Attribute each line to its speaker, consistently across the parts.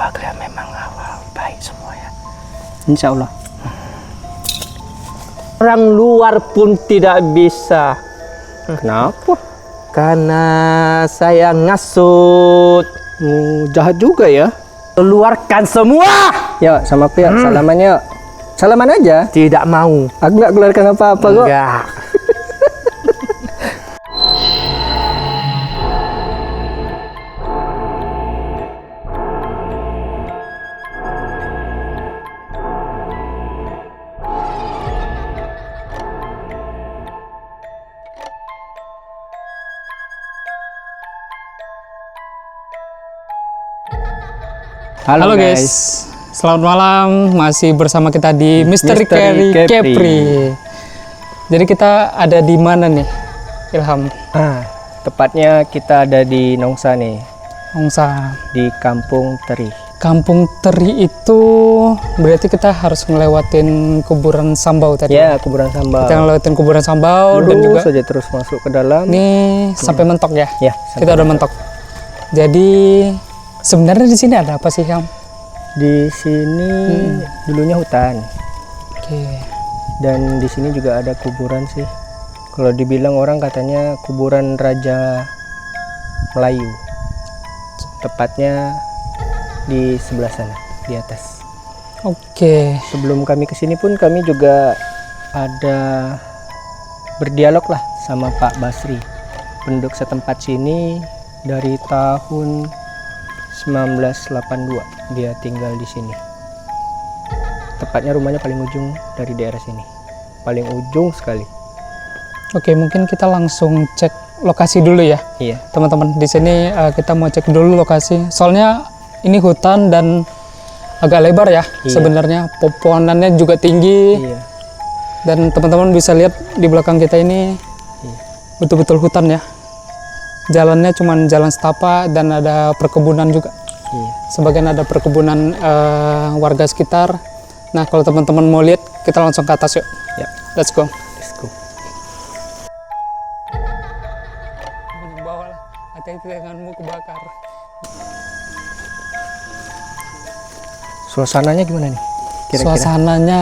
Speaker 1: keluarga memang awal baik semua ya.
Speaker 2: Insya Allah.
Speaker 1: Orang luar pun tidak bisa.
Speaker 2: Kenapa?
Speaker 1: Karena saya ngasut.
Speaker 2: Jahat juga ya.
Speaker 1: Keluarkan semua.
Speaker 2: Yuk, sama aku yuk. Salaman yuk. Salaman aja.
Speaker 1: Tidak mau.
Speaker 2: Aku nggak keluarkan apa-apa kok.
Speaker 1: Enggak.
Speaker 3: Halo guys, selamat malam. Masih bersama kita di Misteri Carry Kepri. Jadi kita ada di mana nih, Ilham?
Speaker 2: Tepatnya kita ada di Nongsa nih,
Speaker 3: Nongsa.
Speaker 2: di Kampung Teri.
Speaker 3: Kampung Teri itu berarti kita harus ngelewatin kuburan Sambau tadi.
Speaker 2: Ya, kuburan Sambau.
Speaker 3: Kita ngelewatin kuburan Sambau dan juga
Speaker 2: saja terus masuk ke dalam.
Speaker 3: nih sampai mentok ya.
Speaker 2: Ya,
Speaker 3: Kita udah mentok. Jadi sebenarnya di sini ada apa sih, Ham?
Speaker 2: di sini dulunya hutan.
Speaker 3: Oke.
Speaker 2: Dan di sini juga ada kuburan sih. Kalau dibilang orang katanya kuburan Raja Melayu. Tepatnya di sebelah sana, di atas.
Speaker 3: Oke.
Speaker 2: Sebelum kami kesini pun kami juga ada berdialog lah sama Pak Basri, penduduk setempat sini dari tahun 1982 dia tinggal di sini. Tepatnya rumahnya paling ujung dari daerah sini, paling ujung sekali.
Speaker 3: Oke, mungkin kita langsung cek lokasi dulu ya.
Speaker 2: Iya.
Speaker 3: Teman-teman, di sini kita mau cek dulu lokasi. Soalnya ini hutan dan agak lebar ya.
Speaker 2: Iya.
Speaker 3: Sebenarnya pohonannya juga tinggi.
Speaker 2: Iya.
Speaker 3: Dan teman-teman bisa lihat di belakang kita ini betul-betul hutan ya. Jalannya cuma jalan setapak dan ada perkebunan juga.
Speaker 2: Iya.
Speaker 3: Sebagian ada perkebunan warga sekitar. Nah, kalau teman-teman mau lihat, kita langsung ke atas yuk.
Speaker 2: Ya.
Speaker 3: Let's go.
Speaker 2: Let's go.
Speaker 3: Hati-hati tanganmu kebakar.
Speaker 2: Suasananya gimana nih? Kira-kira?
Speaker 3: Suasananya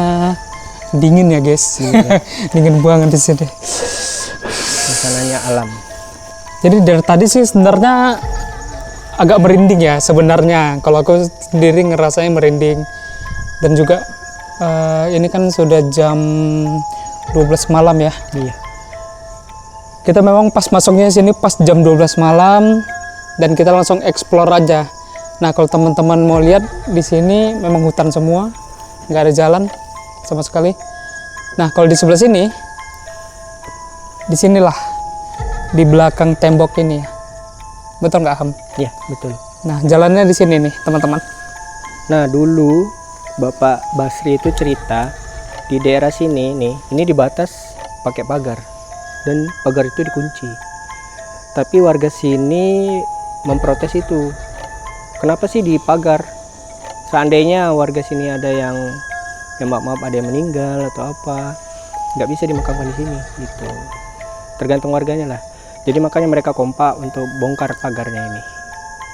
Speaker 3: dingin ya guys. Dingin banget di sini.
Speaker 2: Suasananya alam.
Speaker 3: Jadi dari tadi sih sebenarnya agak merinding ya sebenarnya. Kalau aku sendiri ngerasanya merinding. Dan juga ini kan sudah jam 12 malam ya.
Speaker 2: Iya.
Speaker 3: Kita memang pas masuknya sini pas jam 12 malam dan kita langsung explore aja. Nah, kalau teman-teman mau lihat di sini memang hutan semua, nggak ada jalan sama sekali. Nah, kalau di sebelah sini, di sinilah di belakang tembok ini ya. Betul nggak, Ham?
Speaker 2: Iya, betul.
Speaker 3: Nah, jalannya di sini nih, teman-teman.
Speaker 2: Nah, dulu Bapak Basri itu cerita di daerah sini nih, ini dibatas pakai pagar dan pagar itu dikunci. Tapi warga sini memprotes itu. Kenapa sih dipagar? Seandainya warga sini ada yang maaf ada yang meninggal atau apa, nggak bisa dimakamkan di sini gitu. Tergantung warganya lah. Jadi makanya mereka kompak untuk bongkar pagarnya ini.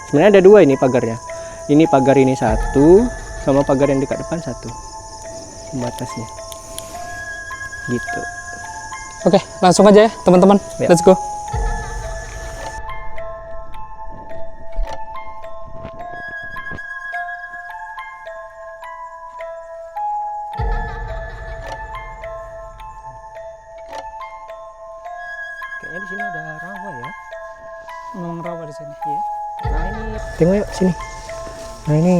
Speaker 2: Sebenarnya ada dua ini pagarnya. Ini pagar ini satu, sama pagar yang dekat depan satu, pembatasnya. Gitu.
Speaker 3: Oke, langsung aja ya, teman-teman.
Speaker 2: Ya.
Speaker 3: Let's go.
Speaker 2: Kayaknya di sini ada rawa ya.
Speaker 3: Memang rawa di sini.
Speaker 2: Iya. Nah ini, tengok yuk sini. Nah ini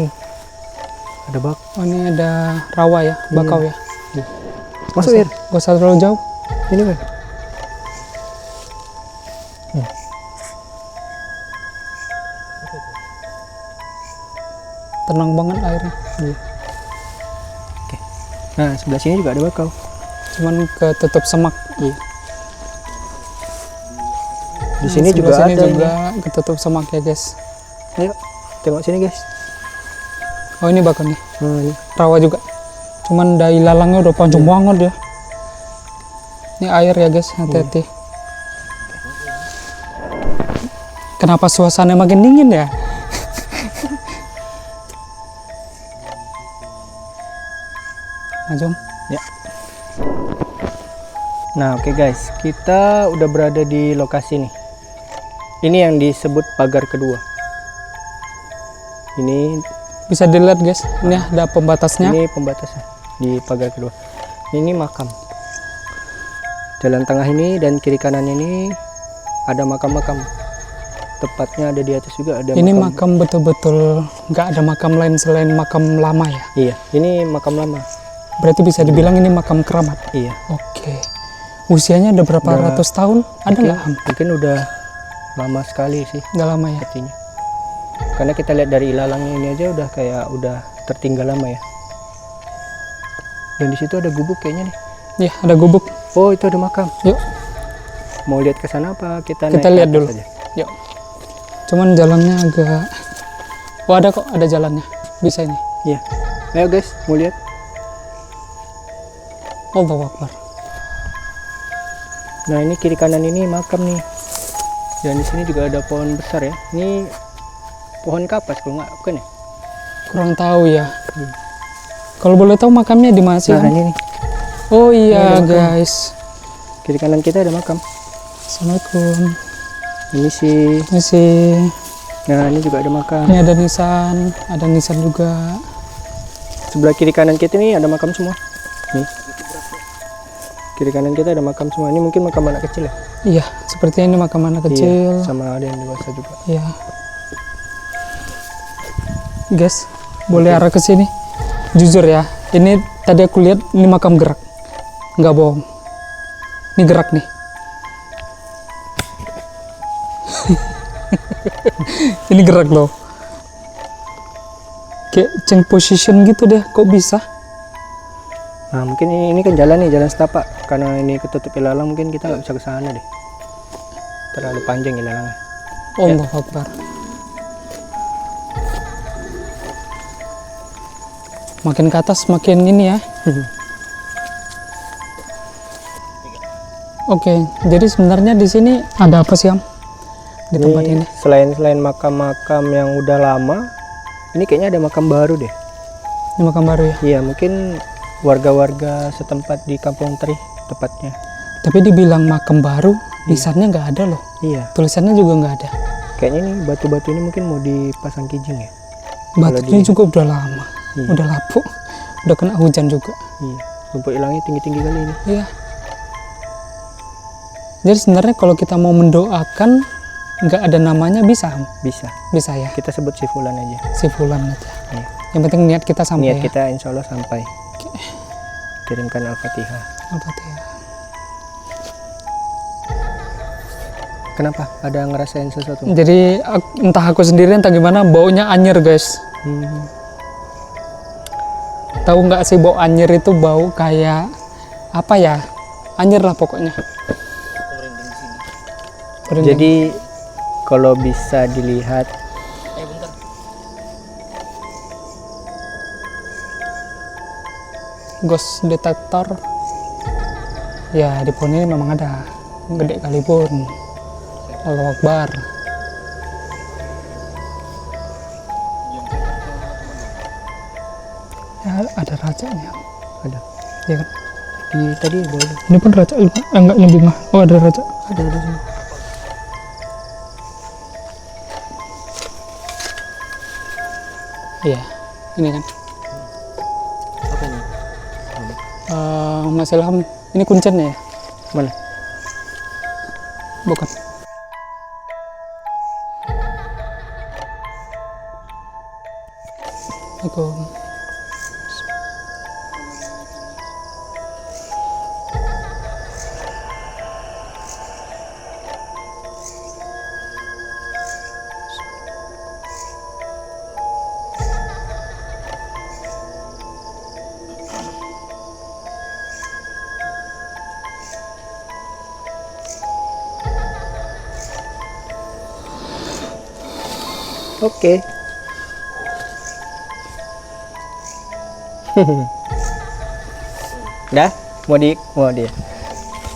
Speaker 2: ada bak.
Speaker 3: Oh, ini ada rawa ya, bakau ya.
Speaker 2: Masuk Ir.
Speaker 3: Gak usah terlalu jauh.
Speaker 2: Ini kan.
Speaker 3: Tenang banget airnya.
Speaker 2: Oke. Nah sebelah sini juga ada bakau.
Speaker 3: Cuman ketutup semak.
Speaker 2: Iya. Di sini juga
Speaker 3: Sebelah
Speaker 2: ada.
Speaker 3: sini juga ketutup semak ya guys.
Speaker 2: Ayo tengok sini guys.
Speaker 3: Oh, ini bakal nih.
Speaker 2: Nah, ini.
Speaker 3: Rawa juga. Cuman dai lalangnya udah panjang banget ya. Ini air ya guys, hati-hati. Kenapa suasana makin dingin ya? Maju.
Speaker 2: Ya. Nah, oke guys, kita udah berada di lokasi nih. Ini yang disebut pagar kedua. Ini
Speaker 3: Bisa dilihat guys, ini ada pembatasnya.
Speaker 2: ini pembatasnya di pagar kedua. Ini makam. Jalan tengah ini dan kiri kanannya ini ada makam-makam. Tepatnya ada di atas juga ada
Speaker 3: Ini makam betul-betul nggak ada makam lain selain makam lama ya.
Speaker 2: Iya, ini makam lama.
Speaker 3: Berarti bisa dibilang ini makam keramat.
Speaker 2: Iya.
Speaker 3: Oke. Usianya ada berapa
Speaker 2: Udah-
Speaker 3: ratus tahun? Ada nggak? Ham?
Speaker 2: Mungkin udah lama sekali sih
Speaker 3: Udah lama ya.
Speaker 2: artinya. Karena kita lihat dari ilalangnya ini aja udah kayak udah tertinggal lama ya. Dan di situ ada gubuk kayaknya nih.
Speaker 3: Iya, ada gubuk.
Speaker 2: Oh, itu ada makam.
Speaker 3: Yuk,
Speaker 2: Mau lihat ke sana apa kita
Speaker 3: kita
Speaker 2: naik ke
Speaker 3: lihat
Speaker 2: atas
Speaker 3: dulu.
Speaker 2: aja?
Speaker 3: Yuk. Cuman jalannya agak. Oh, ada kok, ada jalannya. Bisa ini.
Speaker 2: Iya. Ayo guys, mau lihat?
Speaker 3: Allahu Akbar.
Speaker 2: Nah, ini kiri kanan ini makam nih. Dan di sini juga ada pohon besar ya. Ini pohon kapas kalau nggak, bukan ya?
Speaker 3: Kurang tahu ya. Kalau boleh tahu makamnya di mana sih?
Speaker 2: Nah,
Speaker 3: Ham?
Speaker 2: ini nih.
Speaker 3: Oh
Speaker 2: Ini
Speaker 3: iya
Speaker 2: ada makam.
Speaker 3: guys.
Speaker 2: Kiri kanan kita ada makam.
Speaker 3: Assalamualaikum.
Speaker 2: Ini sih.
Speaker 3: Ini sih.
Speaker 2: Nah, ini juga ada makam.
Speaker 3: Ini ada nisan juga.
Speaker 2: Sebelah kiri kanan kita nih ada makam semua. Nih. Kiri kanan kita ada makam semua. Ini mungkin makam anak kecil ya?
Speaker 3: Iya, sepertinya ini makam anak kecil.
Speaker 2: Iya, sama ada yang dewasa juga.
Speaker 3: Iya. Guys, boleh arah ke sini? Jujur ya, ini tadi aku lihat ini makam gerak. Nggak bohong. Ini gerak nih. Ini gerak loh. Kayak change position gitu deh, kok bisa?
Speaker 2: Nah, mungkin ini kan jalan nih, jalan setapak. Karena ini ketutup ilalang, mungkin kita nggak bisa ke sana deh. Terlalu panjang ilalangnya.
Speaker 3: Allahu Akbar. Makin ke atas makin ini ya. Oke, jadi sebenarnya di sini ada apa sih, Am? Di tempat ini?
Speaker 2: Selain makam-makam yang udah lama, ini kayaknya ada makam baru deh.
Speaker 3: Ini makam baru ya.
Speaker 2: Iya, mungkin warga-warga setempat di Kampung Terih tepatnya.
Speaker 3: Tapi dibilang makam baru, nisannya nggak ada loh.
Speaker 2: Iya,
Speaker 3: Tulisannya juga nggak ada.
Speaker 2: kayaknya nih batu-batu ini mungkin mau dipasang kijing ya.
Speaker 3: Batunya juga udah lama,
Speaker 2: Iya.
Speaker 3: udah lapuk, udah kena hujan juga.
Speaker 2: Iya, rumput ilangnya tinggi-tinggi kali ini.
Speaker 3: Iya. Jadi sebenarnya kalau kita mau mendoakan nggak ada namanya bisa, Am?
Speaker 2: Bisa,
Speaker 3: Bisa ya.
Speaker 2: kita sebut si Fulan aja.
Speaker 3: Si Fulan aja.
Speaker 2: Iya.
Speaker 3: Yang penting niat kita sampai
Speaker 2: Niat
Speaker 3: ya.
Speaker 2: kita insya Allah sampai. Kirimkan Al-Fatihah.
Speaker 3: Al-Fatihah.
Speaker 2: Kenapa? Ada ngerasain sesuatu?
Speaker 3: Jadi entah aku sendiri entah gimana baunya anjir guys. Tahu nggak sih bau anjir itu bau kayak apa ya? Anjir lah pokoknya. Merinding.
Speaker 2: Jadi kalau bisa dilihat
Speaker 3: ghost detector ya di pohon ini memang ada, gede kali pun. Allahu Akbar. Ya ada rajanya.
Speaker 2: ada
Speaker 3: Ya kan?
Speaker 2: di tadi boleh
Speaker 3: Ini pun raja enggak ini bunga. Oh ada raja.
Speaker 2: ada semua.
Speaker 3: Iya, ini kan.
Speaker 2: Apa ini?
Speaker 3: Mas Ilham, ini kuncennya ya?
Speaker 2: Mana?
Speaker 3: Bukan. Assalamualaikum.
Speaker 2: Oke. Dah? Mau dia.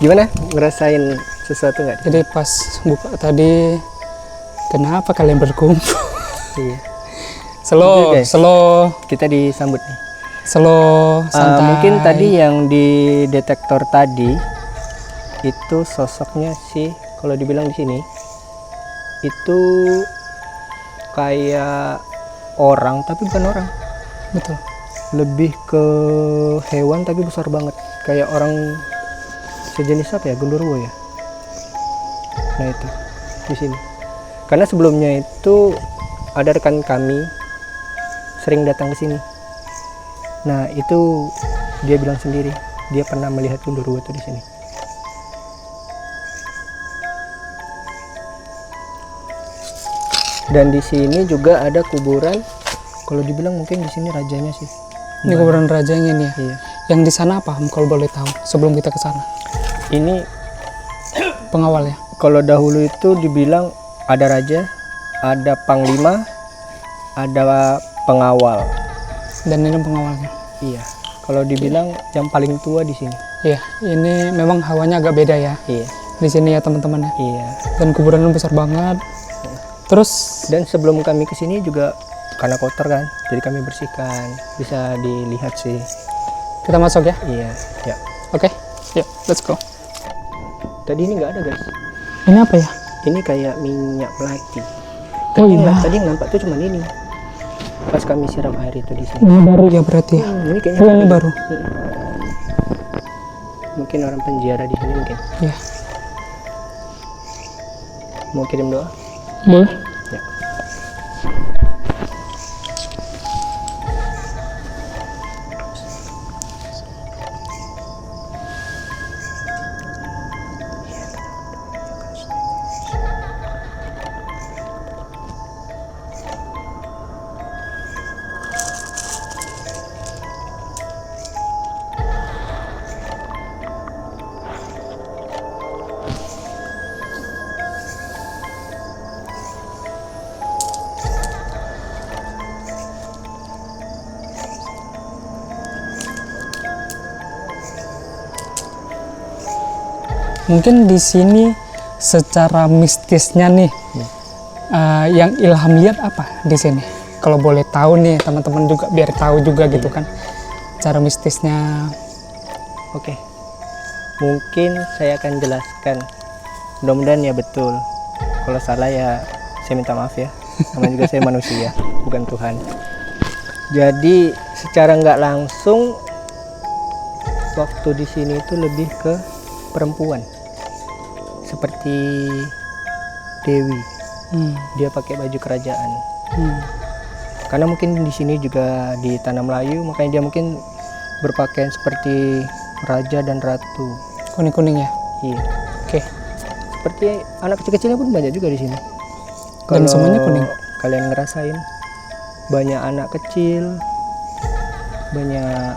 Speaker 2: Gimana? Ngerasain sesuatu nggak?
Speaker 3: Jadi pas buka tadi, kenapa kalian berkumpul?
Speaker 2: Iya.
Speaker 3: Slow,
Speaker 2: Oke, guys.
Speaker 3: slow.
Speaker 2: Kita disambut nih.
Speaker 3: slow, santai.
Speaker 2: Mungkin tadi yang di detektor tadi itu sosoknya sih, kalau dibilang di sini itu kayak orang tapi bukan orang,
Speaker 3: Betul.
Speaker 2: lebih ke hewan tapi besar banget, kayak orang sejenis apa ya, genderuwo ya. Nah itu di sini. Karena sebelumnya itu ada rekan kami sering datang ke sini. Nah itu dia bilang sendiri, dia pernah melihat genderuwo itu di sini. Dan di sini juga ada kuburan. Kalau dibilang mungkin di sini rajanya sih.
Speaker 3: Ini kuburan rajanya nih ya.
Speaker 2: Iya.
Speaker 3: Yang di sana apa, Om, kalau boleh tahu sebelum kita ke sana?
Speaker 2: Ini
Speaker 3: Pengawal ya.
Speaker 2: kalau dahulu itu dibilang ada raja, ada panglima, ada pengawal.
Speaker 3: Dan ini pengawalnya.
Speaker 2: Iya. Kalau dibilang yang paling tua di sini.
Speaker 3: Iya, ini memang hawanya agak beda ya.
Speaker 2: Iya.
Speaker 3: Di sini ya teman-teman ya.
Speaker 2: Iya.
Speaker 3: Dan kuburannya besar banget. Terus
Speaker 2: Dan sebelum kami ke sini juga karena kotor kan, jadi kami bersihkan. Bisa dilihat sih.
Speaker 3: kita masuk ya.
Speaker 2: Iya. Ya.
Speaker 3: Oke, yuk, let's go.
Speaker 2: Tadi ini nggak ada guys.
Speaker 3: Ini apa ya?
Speaker 2: Ini kayak minyak melati.
Speaker 3: Oh
Speaker 2: Tadi
Speaker 3: iya.
Speaker 2: tadi yang nampak tuh cuma ini. Pas kami siram air itu di sini.
Speaker 3: Ini baru ya berarti ya.
Speaker 2: Ini kayaknya
Speaker 3: Oh, ini baru.
Speaker 2: Mungkin orang penjara di sini mungkin.
Speaker 3: Iya.
Speaker 2: Mau kirim doa?
Speaker 3: Boleh.
Speaker 2: Ya.
Speaker 3: Mungkin di sini secara mistisnya nih, yang Ilham lihat apa di sini? Kalau boleh tahu nih teman-teman juga biar tahu juga gitu kan, cara mistisnya.
Speaker 2: Oke. Mungkin saya akan jelaskan. Mudah-mudahan ya betul. Kalau salah ya saya minta maaf ya. Namanya juga saya manusia, bukan Tuhan. Jadi secara nggak langsung waktu di sini itu lebih ke perempuan. Seperti Dewi, dia pakai baju kerajaan. Karena mungkin di sini juga di tanah Melayu, makanya dia mungkin berpakaian seperti raja dan ratu.
Speaker 3: Kuning-kuning ya.
Speaker 2: Iya.
Speaker 3: Oke.
Speaker 2: Seperti anak kecil-kecilnya pun banyak juga di sini.
Speaker 3: Dan semuanya kuning.
Speaker 2: Kalian ngerasain, banyak anak kecil, banyak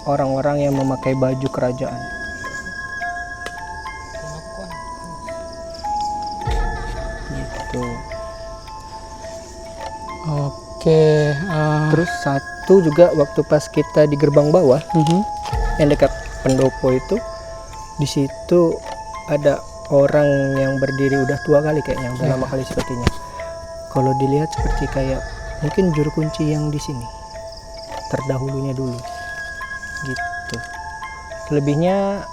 Speaker 2: orang-orang yang memakai baju kerajaan. Gitu.
Speaker 3: Oke.
Speaker 2: Terus satu juga waktu pas kita di gerbang bawah yang dekat pendopo itu, di situ ada orang yang berdiri udah tua kali kayaknya, udah lama kali sepertinya. Kalau dilihat seperti kayak mungkin juru kunci yang di sini terdahulunya dulu, gitu. Selebihnya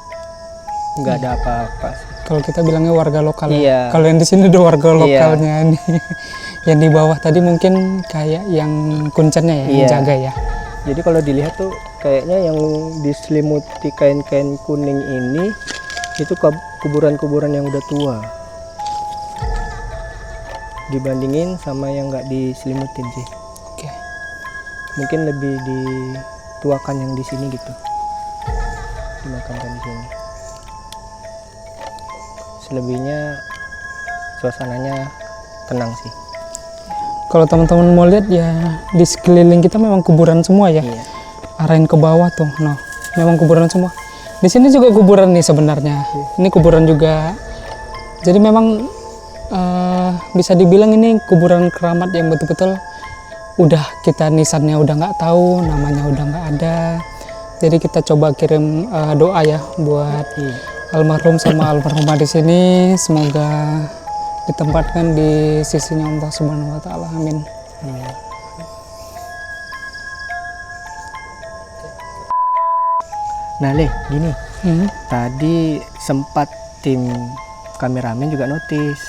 Speaker 2: nggak ada apa-apa sih.
Speaker 3: Kalau kita bilangnya warga lokal.
Speaker 2: Iya.
Speaker 3: Ya. Kalau yang di sini udah warga
Speaker 2: Iya.
Speaker 3: lokalnya nih. Yang di bawah tadi mungkin kayak yang kuncennya ya, yang
Speaker 2: Iya.
Speaker 3: jaga ya.
Speaker 2: Jadi kalau dilihat tuh kayaknya yang diselimuti kain-kain kuning ini itu kuburan-kuburan yang udah tua dibandingin sama yang nggak diselimutin sih.
Speaker 3: Oke.
Speaker 2: Mungkin lebih dituakan yang di sini gitu, dimakamkan di sini. Selebihnya suasananya tenang sih.
Speaker 3: Kalau teman-teman mau lihat ya di sekeliling kita memang kuburan semua ya.
Speaker 2: Iya.
Speaker 3: Arahin ke bawah tuh, no, memang kuburan semua. Di sini juga kuburan nih sebenarnya. Ini kuburan juga. Jadi memang bisa dibilang ini kuburan keramat yang betul-betul udah kita nisannya udah nggak tahu, namanya udah nggak ada. Jadi kita coba kirim doa ya buat almarhum sama almarhumah di sini, semoga ditempatkan di sisinya Allah Subhanahu wa taala. Amin.
Speaker 2: Nah, Le, gini.
Speaker 3: Hmm.
Speaker 2: Tadi sempat tim kameramen juga notice.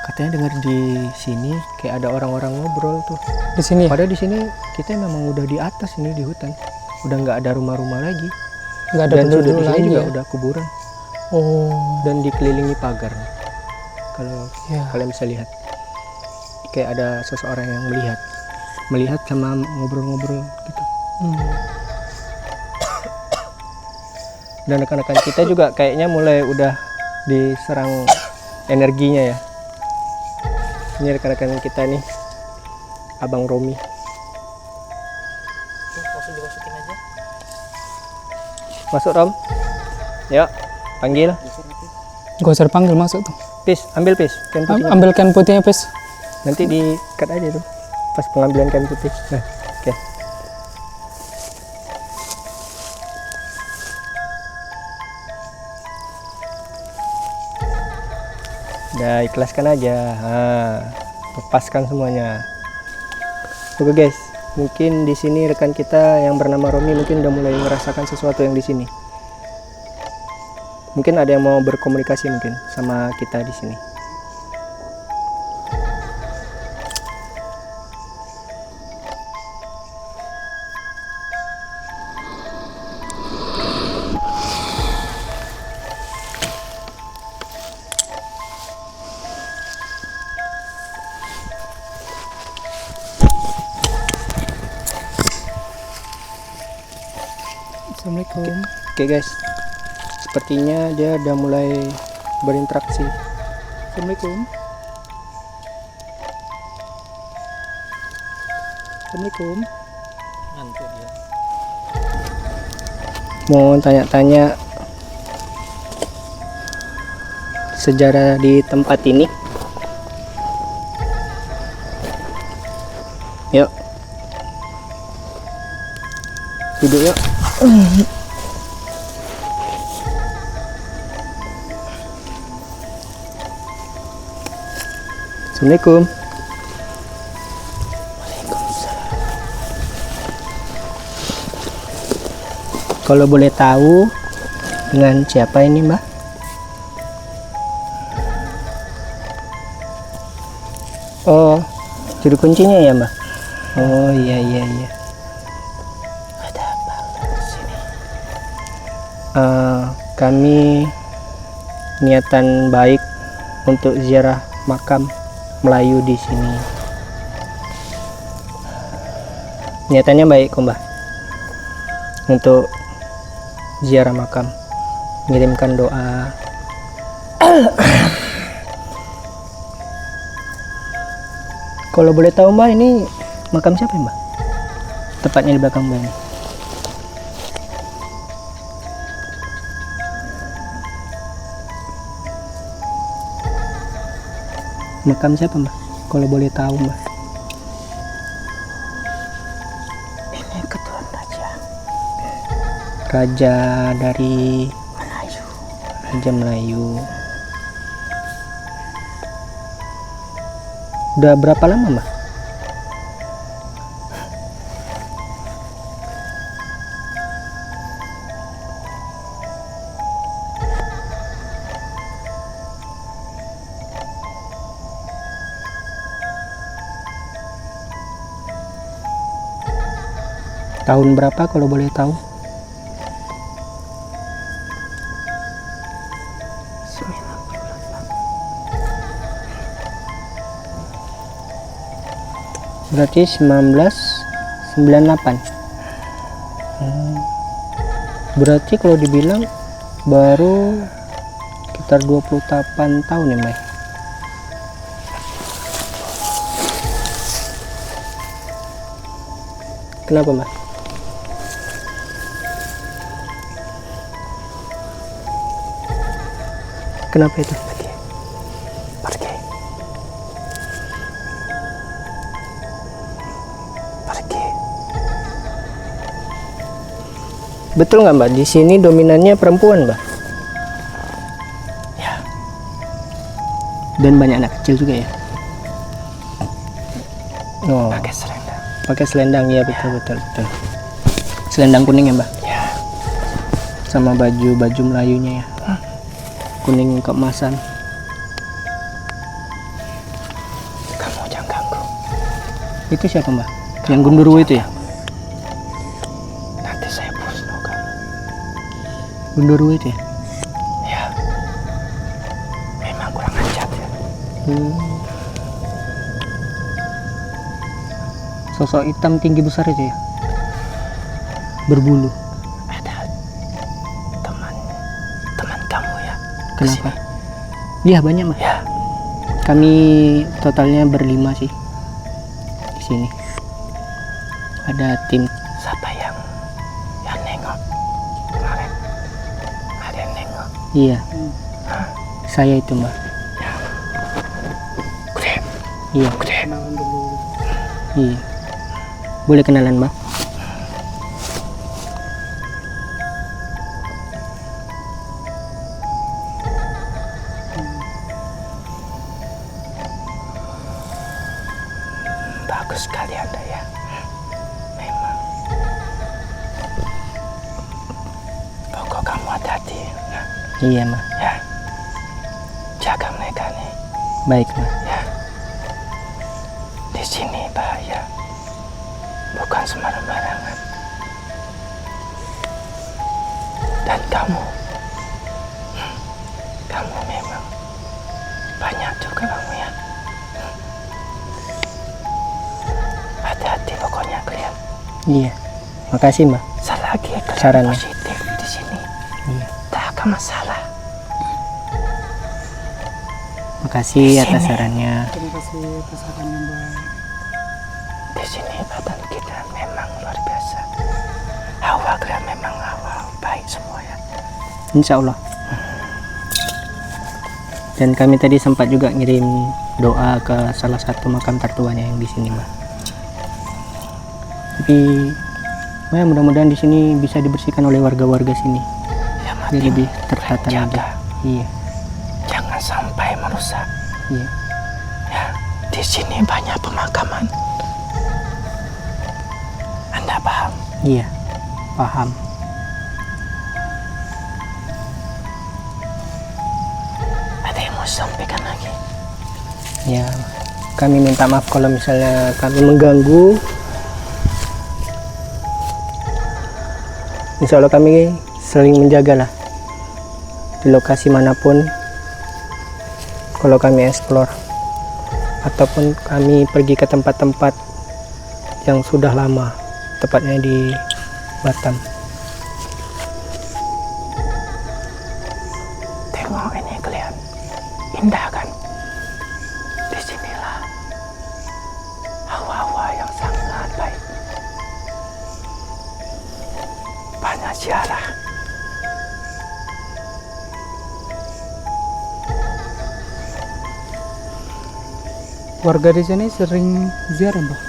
Speaker 2: Katanya dengar di sini kayak ada orang-orang ngobrol tuh.
Speaker 3: Di sini ya?
Speaker 2: Padahal di sini kita memang udah di atas ini di hutan. Udah nggak ada rumah-rumah lagi.
Speaker 3: Nggak ada
Speaker 2: Dan sudah
Speaker 3: penduduk
Speaker 2: di sini
Speaker 3: lagi
Speaker 2: juga
Speaker 3: ya?
Speaker 2: udah kuburan
Speaker 3: Oh,
Speaker 2: dan dikelilingi pagar. Kalau
Speaker 3: ya.
Speaker 2: kalian bisa lihat, kayak ada seseorang yang melihat sama ngobrol-ngobrol gitu.
Speaker 3: Hmm.
Speaker 2: Dan rekan-rekan kita juga kayaknya mulai udah diserang energinya ya. Ini rekan-rekan kita nih, Abang Romi. Masuk Rom. Yuk, panggil.
Speaker 3: Gak usah dipanggil masuk tuh.
Speaker 2: Pis, ambil Pis, kain putihnya.
Speaker 3: Ambil kain putihnya, Pis.
Speaker 2: Nanti di cut aja tuh pas pengambilan kain putih. Nah, oke. Udah ikhlaskan aja. Nah, lepaskan semuanya. Oke guys, mungkin di sini rekan kita yang bernama Romi mungkin udah mulai merasakan sesuatu yang di sini. Mungkin ada yang mau berkomunikasi mungkin sama kita di sini.
Speaker 3: Assalamualaikum.
Speaker 2: Oke guys, sepertinya dia udah mulai berinteraksi.
Speaker 3: Assalamualaikum. Assalamualaikum.
Speaker 2: Mau tanya-tanya sejarah di tempat ini. Yuk, duduk yuk. Assalamualaikum. Kalau boleh tahu dengan siapa ini, Mbak? Oh, juru kuncinya ya, Mbak? Oh, iya. Ada apa di sini? Kami niatan baik untuk ziarah makam Melayu di sini. Niatannya baik kok, Mbak. Untuk ziarah makam, mengirimkan doa. Kalau boleh tahu Mbak, ini makam siapa Mbak? Tepatnya di belakang Mbak ini. Makam siapa Mbak? Kalau boleh tahu Mbak.
Speaker 1: Ini keturunan raja
Speaker 2: Raja dari
Speaker 1: Melayu.
Speaker 2: Raja Melayu. Udah berapa lama Mbak? Tahun berapa kalau boleh tahu? Berarti 1998. Berarti kalau dibilang baru sekitar 28 tahun ya Mbak. Kenapa Mbak? Kenapa itu?
Speaker 1: Pergi.
Speaker 2: Betul nggak Mbak? Di sini dominannya perempuan Mbak.
Speaker 1: Ya.
Speaker 2: Dan banyak anak kecil juga ya. Oh,
Speaker 1: Pakai selendang.
Speaker 2: pakai selendang ya, betul. Selendang kuning ya Mbak.
Speaker 1: Ya.
Speaker 2: sama baju Melayunya ya, kuning keemasan.
Speaker 1: Kamu jangan ganggu.
Speaker 2: Itu siapa mbak? Yang gundurwo itu ya?
Speaker 1: Nanti saya pusno kamu.
Speaker 2: Gundurwo itu ya?
Speaker 1: Ya. Memang kurang ajar ya.
Speaker 2: Sosok hitam tinggi besar itu ya? Berbulu.
Speaker 1: Ada teman kamu ya.
Speaker 2: Kenapa? Iya banyak mah.
Speaker 1: Ya.
Speaker 2: Kami totalnya berlima sih di sini. Ada tim.
Speaker 1: Siapa yang nengok kemarin? Ada yang nengok.
Speaker 2: Iya. Saya itu mbak.
Speaker 1: Gede.
Speaker 2: Iya.
Speaker 1: Gede.
Speaker 2: Iya. Boleh kenalan mbak?
Speaker 1: Bagus sekali Anda ya. Memang. Pokok kamu hati-hati. Nah,
Speaker 2: Iya mbak.
Speaker 1: ya. Jaga mereka nih.
Speaker 2: Baik mbak.
Speaker 1: Ya. Di sini bahaya. Bukan sembarang-barangan. Dan kamu memang banyak juga kamu ya. Hati-hati pokoknya kalian.
Speaker 2: Iya. Makasih mbak.
Speaker 1: Selagi kalian
Speaker 2: Sarannya.
Speaker 1: positif di sini,
Speaker 2: Iya.
Speaker 1: tak akan masalah.
Speaker 2: Makasih atas sarannya.
Speaker 3: Terima kasih atas sarannya mbak.
Speaker 1: Di sini badan kita memang luar biasa. Hawa kalian memang hawa baik semua ya.
Speaker 2: Insya Allah. Dan kami tadi sempat juga ngirim doa ke salah satu makam tertuanya yang di sini mbak. Tapi ya mudah-mudahan di sini bisa dibersihkan oleh warga-warga sini.
Speaker 1: Ya
Speaker 2: Biar
Speaker 1: mati.
Speaker 2: lebih tertata lagi.
Speaker 1: Jaga.
Speaker 2: Iya.
Speaker 1: Jangan sampai merusak.
Speaker 2: Iya.
Speaker 1: Ya, di sini banyak pemakaman. Anda paham?
Speaker 2: Iya. Paham.
Speaker 1: Ada yang mau sampaikan lagi?
Speaker 2: Ya. Kami minta maaf kalau misalnya kami mengganggu. Insya Allah kami sering menjaga lah di lokasi manapun kalau kami eksplor ataupun kami pergi ke tempat-tempat yang sudah lama, tepatnya di Batam.
Speaker 1: Tengok ini kalian, indah kan? Disinilah hawa-hawa yang sangat baik. Banyak ziarah.
Speaker 3: Warga di sini sering ziarah mbak.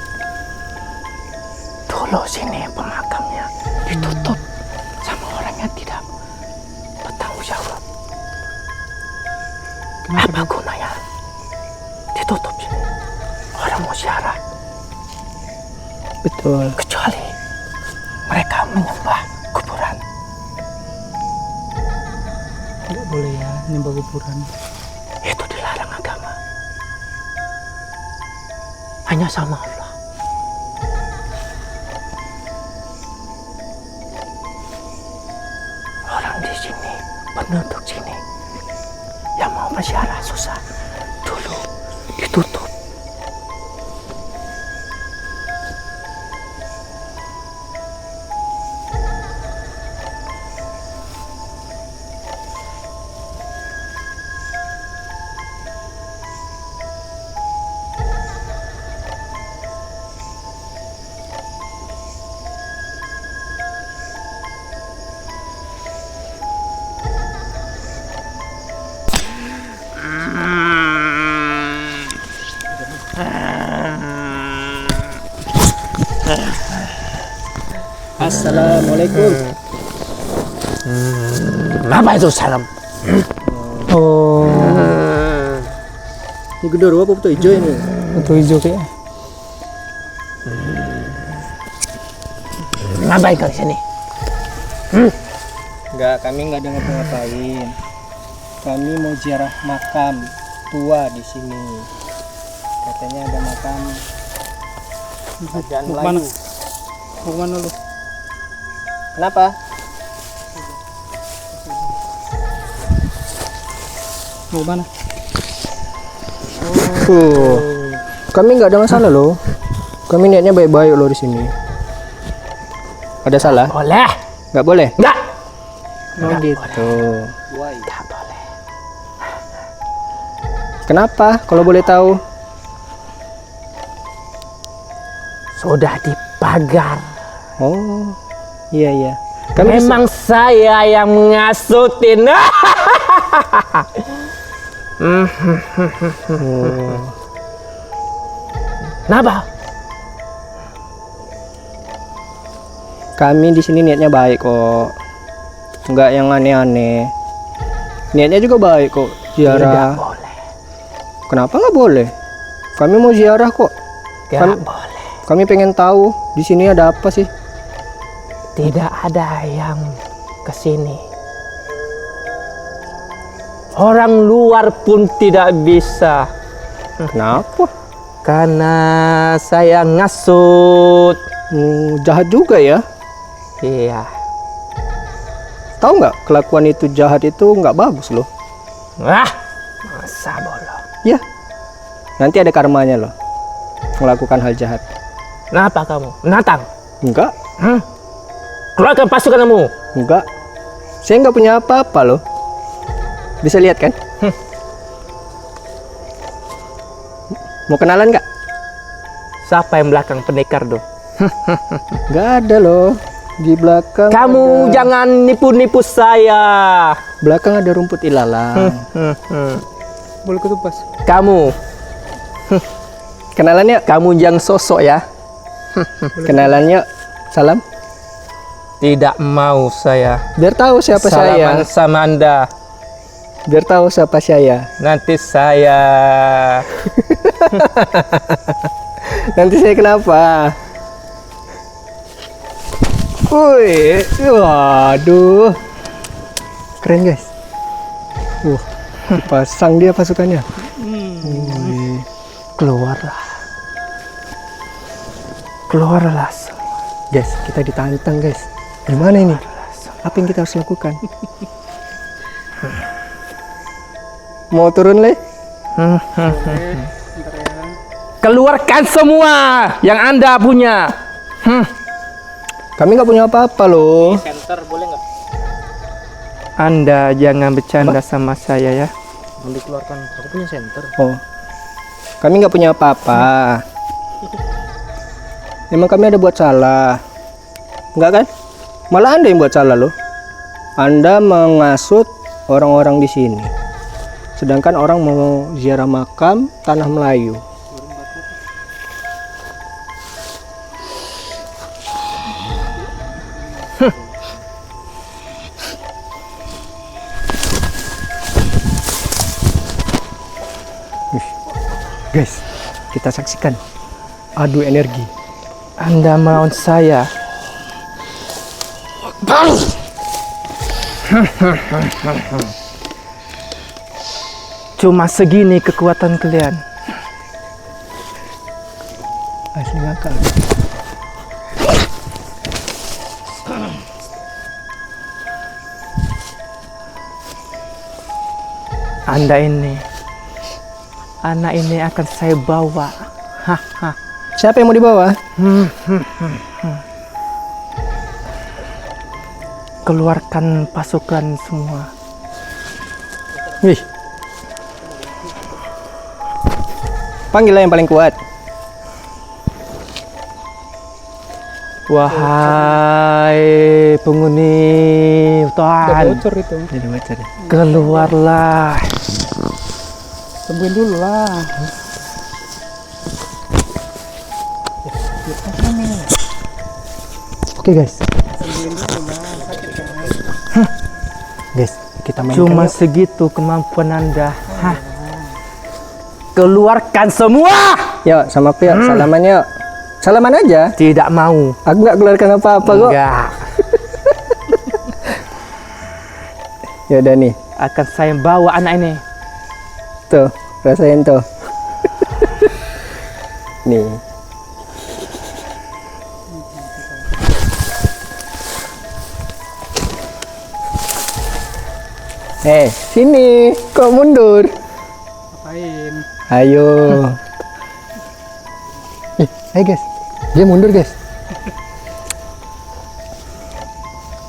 Speaker 1: Dulu sini pemakamnya ditutup sama orang yang tidak bertanggung jawab. Apa gunanya ditutup sini? Orang mau ziarah,
Speaker 2: Betul.
Speaker 1: kecuali mereka menyembah kuburan.
Speaker 3: Tidak boleh ya nyembah kuburan.
Speaker 1: Itu dilarang agama. Hanya sama Allah. Orang di sini, penduduk sini yang mau berziarah susah. Dulu ditutup.
Speaker 2: Assalamualaikum.
Speaker 1: Apa itu salam?
Speaker 3: Oh,
Speaker 2: Ini gedor apa betul hijau ini?
Speaker 3: itu hijau kayak.
Speaker 1: Ngapain kau di sini?
Speaker 2: Enggak, kami enggak ada ngapa-ngapain. Kami mau ziarah makam tua di sini. Katanya ada makam kerajaan
Speaker 3: Mau kemana?
Speaker 2: Melayu.
Speaker 3: Mau kemana lu?
Speaker 2: Kenapa?
Speaker 3: Mau kemana?
Speaker 2: Kami nggak ada masalah loh. Kami niatnya baik-baik loh di sini. Ada salah?
Speaker 1: Boleh.
Speaker 2: Nggak boleh?
Speaker 1: Enggak.
Speaker 2: Oh gitu.
Speaker 1: Enggak boleh.
Speaker 2: Kenapa? Kalau boleh tahu?
Speaker 1: Sudah dipagar.
Speaker 2: Oh, iya iya. Kami
Speaker 1: Memang saya yang mengasutin. Kenapa?
Speaker 2: Kami di sini niatnya baik kok. Nggak yang aneh-aneh. Niatnya juga baik kok.
Speaker 1: Tidak
Speaker 2: Ziarah.
Speaker 1: boleh.
Speaker 2: Kenapa nggak boleh? Kami mau ziarah kok.
Speaker 1: Tidak boleh.
Speaker 2: Kami pengen tahu di sini ada apa sih?
Speaker 1: Tidak ada yang kesini. Orang luar pun tidak bisa.
Speaker 2: Kenapa?
Speaker 1: Karena saya ngasut.
Speaker 2: Jahat juga ya.
Speaker 1: Iya.
Speaker 2: Tahu nggak kelakuan itu jahat itu nggak bagus loh.
Speaker 1: Wah, masa bodoh.
Speaker 2: Ya. Nanti ada karmanya loh. Melakukan hal jahat.
Speaker 1: Kenapa kamu? Menantang?
Speaker 2: Enggak,
Speaker 1: Keluarkan pasukanmu.
Speaker 2: enggak. Saya nggak punya apa-apa loh. Bisa lihat kan? Mau kenalan nggak?
Speaker 1: Siapa yang belakang pendekar tuh?
Speaker 2: Nggak ada loh. Di belakang.
Speaker 1: Kamu
Speaker 2: ada,
Speaker 1: jangan nipu-nipu saya.
Speaker 2: Belakang ada rumput ilalang.
Speaker 3: Boleh ketupas.
Speaker 1: Kamu,
Speaker 2: Kenalan yuk.
Speaker 1: kamu yang sosok ya.
Speaker 2: Kenalan yuk. Salam.
Speaker 1: Tidak mau saya.
Speaker 2: Biar tahu siapa
Speaker 1: Salaman
Speaker 2: saya.
Speaker 1: sama Anda.
Speaker 2: Biar tahu siapa saya.
Speaker 1: Nanti saya
Speaker 2: Nanti saya kenapa? Woi, waduh, keren guys. Pasang dia pasukannya. Wih.
Speaker 1: keluarlah. Keluarlah.
Speaker 2: Guys, kita ditantang guys. Gimana ini? Apa yang kita harus lakukan? Mau turun le?
Speaker 1: Keluarkan semua yang Anda punya.
Speaker 2: Kami nggak punya apa-apa loh.
Speaker 3: Center boleh nggak?
Speaker 1: Anda jangan bercanda sama saya ya.
Speaker 3: Mau dikeluarkan. Aku punya center.
Speaker 2: Oh, kami nggak punya apa-apa. Emang kami ada buat salah? Enggak kan? Malah Anda yang buat salah loh. Anda mengasut orang-orang di sini. Sedangkan orang mau ziarah makam tanah Melayu. Guys, kita saksikan adu energi.
Speaker 1: Anda melawan saya. Cuma segini kekuatan kalian.
Speaker 2: Asli ngakak.
Speaker 1: Anda ini, anak ini akan saya bawa. Haha.
Speaker 2: Siapa yang mau dibawa?
Speaker 1: Keluarkan pasukan semua.
Speaker 2: Wih. Panggillah yang paling kuat.
Speaker 1: Wahai penghuni hutan,
Speaker 3: Bocor itu.
Speaker 2: Jadi baca deh.
Speaker 1: keluarlah.
Speaker 3: Tungguin dulu lah.
Speaker 2: Oke guys. Guys, kita main
Speaker 1: Cuma segitu kemampuan Anda. Hah. Keluarkan semua.
Speaker 2: Yuk, sama Pio, salaman yuk. Salaman aja.
Speaker 1: Tidak mau.
Speaker 2: Aku nggak keluarkan apa-apa kok.
Speaker 1: Enggak.
Speaker 2: Ya udah nih,
Speaker 1: Akan saya bawa anak ini.
Speaker 2: tuh rasain tuh. Nih. Sini, kok mundur?
Speaker 3: Ngapain?
Speaker 2: Ayo. Ayo guys, dia mundur guys.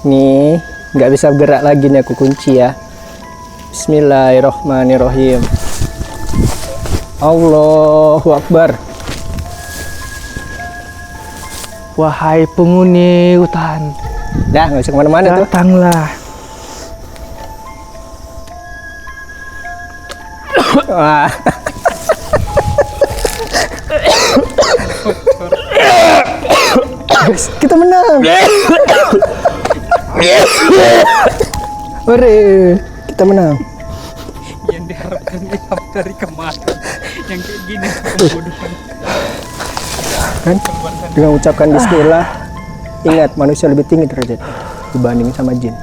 Speaker 2: Nih, nggak bisa gerak lagi nih, aku kunci ya. Bismillahirrohmanirrohim. Allahu Akbar.
Speaker 1: Wahai penghuni hutan,
Speaker 2: Dah, nggak usah kemana-mana tuh.
Speaker 1: datanglah.
Speaker 2: Wah. Guys, kita menang. Hore, kita menang.
Speaker 3: Yang diharapkan ilham dari kemarin yang kayak gini pembunuhan.
Speaker 2: Kan? Dengan ucapkan bismillah, ingat manusia lebih tinggi derajatnya dibanding sama jin.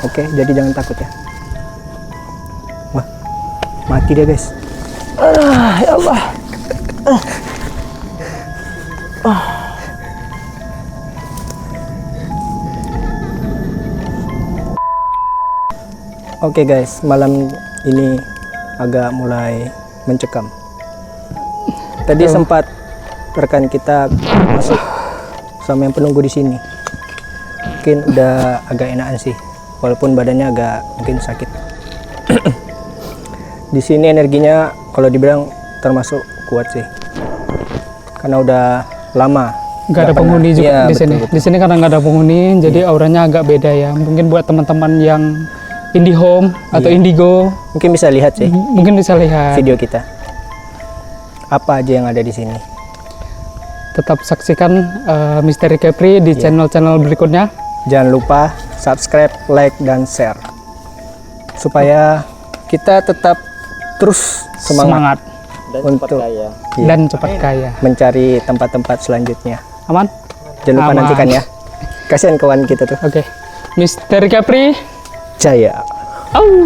Speaker 2: Oke, jadi jangan takut ya. Wah, mati dia guys.
Speaker 1: Ya Allah.
Speaker 2: Oke guys, malam ini agak mulai mencekam. Tadi sempat rekan kita masuk sama yang penunggu di sini. Mungkin udah agak enakan sih, walaupun badannya agak mungkin sakit. Di sini energinya kalau dibilang termasuk kuat sih, karena udah lama.
Speaker 3: Nggak ada penghuni juga
Speaker 2: Iya,
Speaker 3: di sini.
Speaker 2: betul.
Speaker 3: Di sini karena nggak ada penghuni, jadi auranya agak beda ya. Mungkin buat teman-teman yang IndiHome atau Indigo,
Speaker 2: Mungkin bisa lihat sih
Speaker 3: mungkin bisa lihat.
Speaker 2: video kita. Apa aja yang ada di sini.
Speaker 3: Tetap saksikan Misteri Kepri di channel-channel berikutnya.
Speaker 2: Jangan lupa subscribe, like, dan share supaya kita tetap terus semangat, untuk
Speaker 3: Dan cepat kaya.
Speaker 2: mencari tempat-tempat selanjutnya.
Speaker 3: Aman?
Speaker 2: Jangan lupa
Speaker 3: Aman.
Speaker 2: nantikan ya. Kasihan kawan kita tuh.
Speaker 3: Oke. Misteri Kepri.
Speaker 2: Jaya.
Speaker 3: Au.